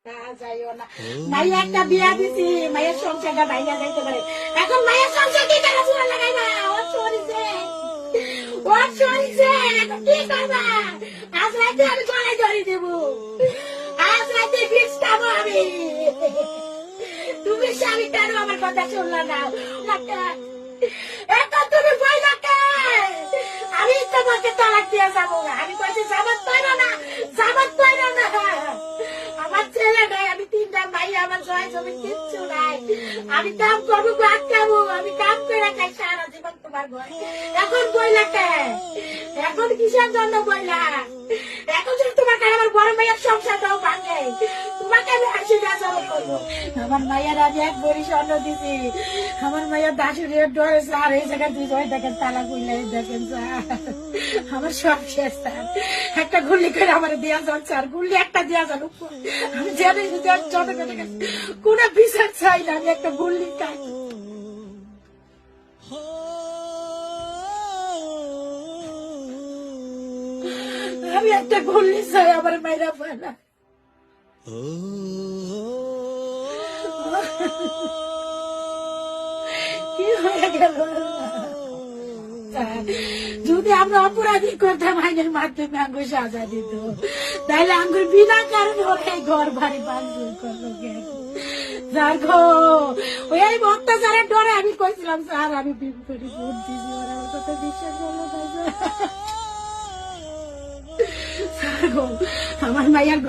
যাইও না মাইয়া একটা বিয়া দিছি মায়ের সংসারটা ভাইয়া যাইতে পারে এখন মায়ের সংসার কি করে চুরা লাগাই না ও চড়িছে এখন কি করবা আজ রাতে আমি গলায় ধরে দেবো আজ রাতে বিষ খাবো আমি তুমি স্বামী কেন আমার কথা শুনলা না এখন তুমি বইলা কে আমি তোমাকে তালাক দিয়ে যাবো আমি কইছি জামাত পাইরো না আমার ছেলে নাই আমি তিনটা মাইয়া আমার জয় জমি কিচ্ছু নাই আমি কাম করবো ভাত খাবো আমি কাম করে খাই সারা জীবন তোমার ঘরে এখন বইলা কে এখন কিসের জন্য বইলা এখন যদি তোমাকে আমার বড় মাইয়ার সংসারটাও ভাঙে তোমাকে আমি হাসি গাছাবো করবো আমার মাইয়ার আজ এক বড়ি স্বর্ণ দিছি আমার মাইয়ার দাসুরের ডরে স্যার এই জায়গায় দুই জয় দেখেন তালা খুললে দেখেন স্যার আমার সব শেষ স্যার একটা গুল্লি করে আমার দেওয়া যান স্যার গুল্লি একটা দেওয়া যান আমি জানি যত কোন বিচার চাই না আমি একটা গুল্লি খাই আমি একটা গুল্লি চাই আমার মাইরা পায় না কি হয়ে গেল যদি আমরা অপরাধী করতাম আইনের মাধ্যমে আঙ্গুর সাজা দিত তাহলে আঙ্গুর বিনা কারণে ওরা ঘর বাড়ি ভাঙচুর করলো যার গো ওই অত্যাচারের ডরে আমি কইছিলাম স্যার আমি বিপরীত ভোট দিছি ওরা আমার কথা বিশ্বাস করলো না স্যার গো আমার মাইয়ার